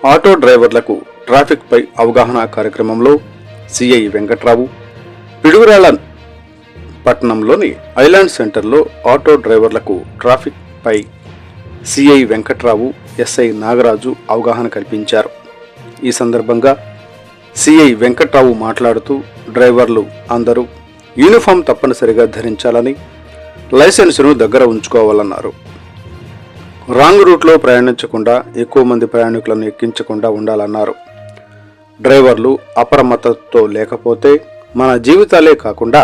Auto డ్రైవర్లకు traffic పై అవగాహన కార్యక్రమంలో సిఐ వెంకట్రావు పిడుగురాళ్ల పట్టణంలోని ఐలాండ్ సెంటర్లో ఆటో డ్రైవర్లకు ట్రాఫిక్ పై సిఐ వెంకట్రావు, ఎస్ఐ నాగరాజు అవగాహన కల్పించారు. ఈ సందర్భంగా సిఐ వెంకట్రావు మాట్లాడుతూ డ్రైవర్లు అందరూ యూనిఫామ్ తప్పనిసరిగా ధరించాలని, లైసెన్సును దగ్గర ఉంచుకోవాలన్నారు. రాంగ్ రూట్లో ప్రయాణించకుండా ఎక్కువ మంది ప్రయాణికులను ఎక్కించకుండా ఉండాలన్నారు. డ్రైవర్లు అప్రమత్తతో లేకపోతే మన జీవితాలే కాకుండా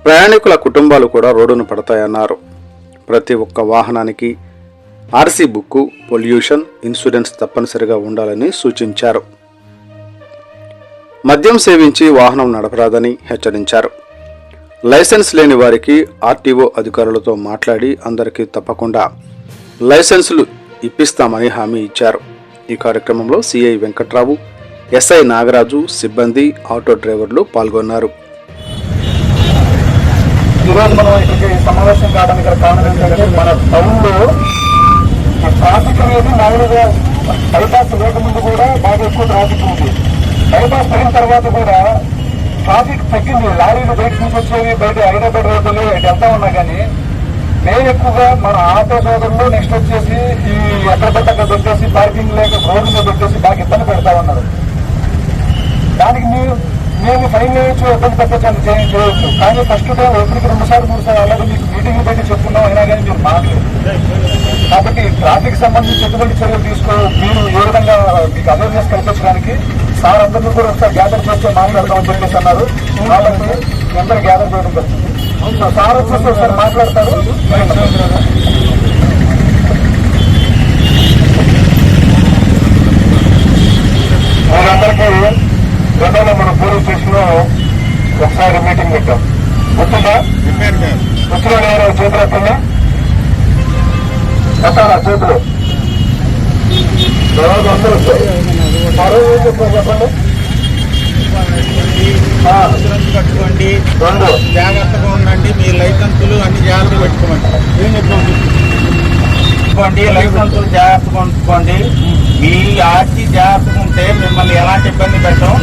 ప్రయాణికుల కుటుంబాలు కూడా రోడ్డును పడతాయన్నారు. ప్రతి ఒక్క వాహనానికి ఆర్సీ బుక్కు, పొల్యూషన్ ఇన్సూరెన్స్ తప్పనిసరిగా ఉండాలని సూచించారు. మద్యం సేవించి వాహనం నడపరాదని హెచ్చరించారు. లైసెన్స్ లేని వారికి ఆర్టీఓ అధికారులతో మాట్లాడి అందరికీ తప్పకుండా లైసెన్సులు ఇప్పిస్తామని హామీ ఇచ్చారు. ఈ కార్యక్రమంలో సిఐ వెంకట్రావు, ఎస్ఐ నాగరాజు, సిబ్బంది, ఆటో డ్రైవర్లు పాల్గొన్నారు. ఈరోజు మనం ఇక్కడికి సమావేశం కావడానికి గల కారణం ఏంటంటే మన టౌన్లో ట్రాఫిక్ అనేది మామూలుగా బైపాస్ లేకముందు కూడా బాగా ఎక్కువ ట్రాఫిక్ ఉంది. బైపాస్ అయిన తర్వాత కూడా ట్రాఫిక్ తగ్గింది. లారీలు బయట నుంచి వచ్చేవి బయట హైదరాబాద్ రోడ్డులో వెళ్తా ఉన్నా కానీ నేను ఎక్కువగా మన ఆటో సోదరులు నెక్స్ట్ వచ్చేసి ఈ ఎక్కడ అక్కడ పెట్టేసి పార్కింగ్ లేక రోడ్డు మీద పెట్టేసి బాగా ఇబ్బంది పెడతా ఉన్నారు. దానికి మేము ఫైన్ వేయచ్చు, ఇబ్బంది పెట్టచ్చు, చేయొచ్చు. కానీ ఫస్ట్ టైం ఎప్పటికి 2 సార్లు 3 సార్లు అలాగే మీకు మీటింగ్ పెట్టి చెప్పుకున్నాం, అయినా కానీ మీరు మాట్లాడలేదు. కాబట్టి ట్రాఫిక్ సంబంధించి ఎటువంటి చర్యలు మీరు ఏ విధంగా మీకు అవేర్నెస్ కల్పించడానికి సార్ అందరినీ కూడా ఒకసారి గ్యాదర్ చేస్తే మాట్లాడదామని చెప్పేసి అన్నారు. కాబట్టి అందరూ గ్యాదర్ చేయడం జరుగుతుంది. సార్ వచ్చేసి ఒకసారి మాట్లాడతారు. మీరందరికీ గతంలో మన పోలీస్ స్టేషన్ లో ఒకసారి మీటింగ్ పెట్టాం, గుర్తుందా? వచ్చిన చేతులు ఎత్తండి, ఎత్తారా చేతులు? అందరూ మరో ఏం చెప్పారు చెప్పండి. కట్టుకోండి, జాగ్రత్తగా ఉండండి, మీ లైసెన్సులు అన్ని జాగ్రత్తగా పెట్టుకోండి. ఏం చెప్పుకోండి, లైసెన్సులు జాగ్రత్తగా ఉంచుకోండి. మీ ఆర్టీ జాగ్రత్తగా ఉంటే మిమ్మల్ని ఎలాంటి ఇబ్బంది పెట్టాం.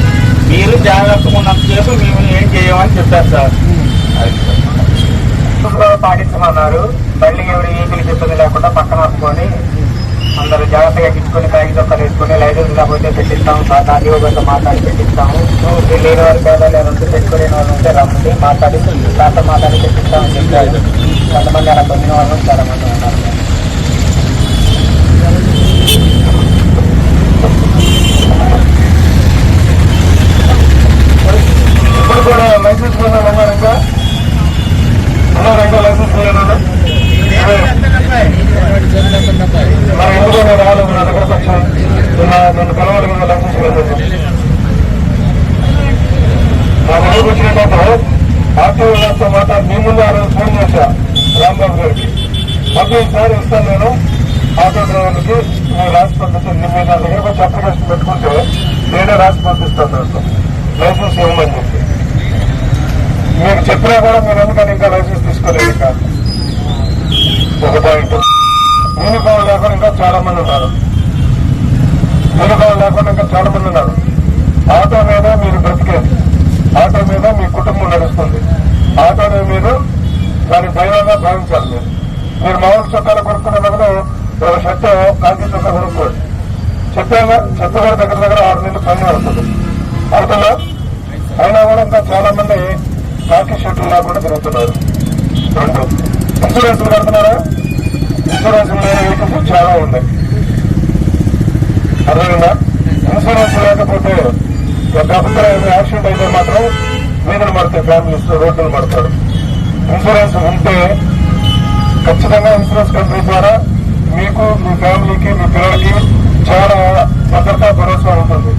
మీరు జాగ్రత్తగా ఉన్నంతసేపు మేము ఏం చేయమని చెప్పారు సార్. పాటించమన్నారు. మళ్ళీ ఎవరు ఈపీలకి ఇబ్బంది లేకుండా పక్కన వస్తుకొని అందరూ జాగ్రత్తగా ఎక్కించుకొని బ్యాగ్ చొక్కలు వేసుకుని లైసెన్స్ లేకపోతే పెట్టిస్తాము, ఆర్టీఓతో మాట్లాడి పెట్టిస్తాము. లేని వారు పేదలు ఎవరు పెట్టుకునే వాళ్ళు ఉంటే రమ్మండి, మాట్లాడి దాంతో మాట్లాడి పెట్టిస్తామని చెప్పారు. కొంతమంది అలా పొందిన వాళ్ళు చాలా మంది ఉన్నారు. ఇప్పుడు కూడా లైసెన్స్ కోసం ఉన్నారు, ఇంకా లైసెన్స్ మరి ఎందుకు నేను రాలేదు, నా దగ్గరకు వచ్చాను. నన్ను కలవాలి కదా లైసెన్స్ లేదు. నా దగ్గరకు వచ్చినప్పుడు ఆర్టీఓ గారితో మాట్లాడి మీ ముందు ఆ రోజు ఫోన్ చేశా రాంబాబు గారికి. మళ్ళీ ఈసారి ఇస్తాను నేను ఆటో డ్రైవర్లకి, నేను రాసి పంపిస్తాను. మీరు నా దగ్గరకు వచ్చి అప్లికేషన్ పెట్టుకుంటే నేనే రాసి పంపిస్తాను దాంట్లో లైసెన్స్ ఇవ్వమని చెప్పి. మీకు చెప్పినా కూడా మీరు ఎందుకని ఇంకా లైసెన్స్ తీసుకోలేదు. ఇంకా ఒక పాయింట్, యూనిఫామ్ లేకుండా ఇంకా చాలా మంది ఉన్నారు. యూనిఫామ్ లేకుండా ఇంకా చాలా మంది ఉన్నారు. ఆటో మీద మీరు బ్రతికేది, ఆటో మీద మీ కుటుంబం నడుస్తుంది. ఆటోనే మీరు దాని దైవంగా భావించాలి. మీరు మామూలు చొక్కాలు కొనుక్కునే బదులు ఒక షర్ట్ కాకి చొక్కా కొనుక్కోండి. చెప్పాగా చెత్త కూడా దగ్గర 6 నెలలు పైన పడుతుంది ఆటోలో. అయినా కూడా ఇంకా చాలా మంది కాకి షర్టులు లేకుండా తిరుగుతున్నారు. 2 ఇన్సూరెన్స్లు కడుతున్నారా? ఇన్సూరెన్స్ లేని వెహికల్స్ చాలా ఉన్నాయి. అర్థమైందా? ఇన్సూరెన్స్ లేకపోతే ఒక అభిప్రాయం యాక్సిడెంట్ అయితే మాత్రం మీదలు పడతాయి, ఫ్యామిలీస్ రోడ్డులు పడతారు. ఇన్సూరెన్స్ ఉంటే ఖచ్చితంగా ఇన్సూరెన్స్ కంపెనీ ద్వారా మీకు, మీ ఫ్యామిలీకి, మీ పిల్లలకి చాలా భద్రతా భరోసా ఉంటుంది.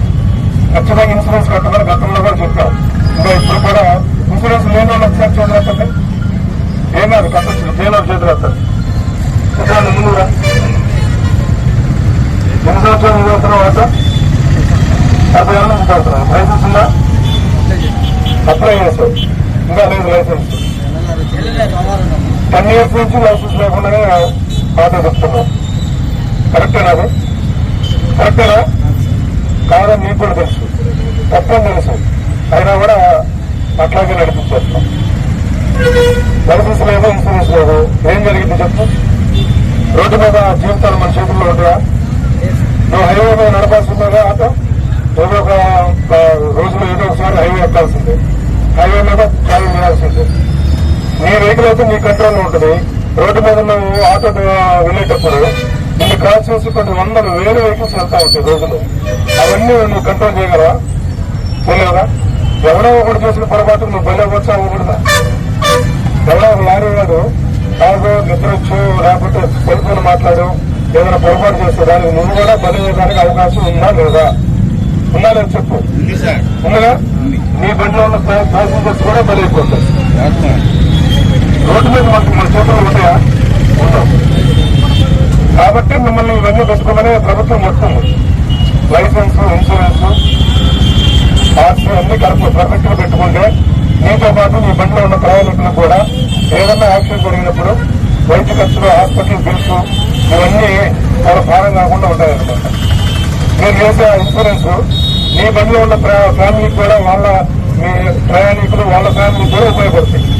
ఖచ్చితంగా ఇన్సూరెన్స్ కట్టమని గతంలో కూడా చెప్పాం. ఇంకా ఇప్పుడు కూడా ఇన్సూరెన్స్ లేని వాళ్ళు ఒకసారి చేతులు ఎత్తండి. ఏం కాదు, కట్టచ్చు. లేని వాళ్ళు చేతులు ఎత్తండి. ముందుగా 2 సంవత్సరాలు చదువుతున్నాం అంట, 40 ఏళ్ళ నుంచి చదువుతున్నాం. లైసెన్స్ ఉందా? అప్లై చేస్తాం, ఇంకా లేదు లైసెన్స్. 10 years నుంచి లైసెన్స్ లేకుండానే ఆటో చెప్తున్నాం. కరెక్టేనా? అది కరెక్టేనా? కాదని నీకు కూడా తెలుసు, తప్పని తెలుసు, అయినా కూడా అట్లాగే నడిపించేస్తాం. లైసెన్స్ లేదు, ఇన్సూరెన్స్ లేదు, ఏం జరిగింది చెప్పు? రోడ్డు మీద జీవితాలు మన చేతుల్లో ఉంటాయా? నువ్వు హైవే మీద నడపాల్సిందేగా ఆటో, ఏదో ఒక రోజులో ఏదో ఒకసారి హైవే ఎక్కాల్సిందే, హైవే మీద ట్రావెల్ చేయాల్సిందే. నీ వెహికల్ అయితే నీ కంట్రోల్లో ఉంటుంది. రోడ్డు మీద నువ్వు ఆటో వెళ్ళేటప్పుడు నిన్ను క్రాస్ చేసి కొన్ని వందలు వేలు వెహికల్స్ వెళ్తా ఉంటాయి రోజులు. అవన్నీ నువ్వు కంట్రోల్ చేయగలవా? చేయలేదా? ఎవడో ఒకటి చేసిన పొరపాటు నువ్వు బలి అవ్వచ్చు, అవ్వకూడదా? ఎవడో ఒక లారీ వాడు కాదు నిద్రొచ్చు, లేకపోతే సెల్ ఫోన్ మాట్లాడు, ఏదైనా పొరపాటు చేస్తే దానికి నువ్వు కూడా బలి అయ్యేదానికి అవకాశం ఉందా లేదా? ఉందా లేదు చెప్పు. ఉందిగా? నీ బండిలో ఉన్న ప్యాసింజర్స్ కూడా బలి అయిపోతాయి. రోడ్డు మీద మనకు మన చేతులు ఉంటాయా? ఉండవు. కాబట్టి మిమ్మల్ని ఇవన్నీ పెట్టుకోమని ప్రభుత్వం చెప్తుంది. లైసెన్స్, ఇన్సూరెన్స్, ఆర్సీ అన్ని కరెక్ట్ పర్ఫెక్ట్ గా పెట్టుకుంటే నీతో పాటు నీ బండిలో ఉన్న ప్రయాణికులకు కూడా ఏదన్నా యాక్సిడెంట్ జరిగినప్పుడు వైద్య ఖర్చులు, హాస్పిటల్ బిల్స్ ఇవన్నీ చాలా భారం కాకుండా ఉంటాయన్నమాట. మీరు చేసే ఇన్సూరెన్స్ నీ బండిలో ఉన్న ఫ్యామిలీకి కూడా, వాళ్ళ మీ ప్రయాణికులు వాళ్ళ ఫ్యామిలీకి కూడా ఉపయోగపడుతుంది.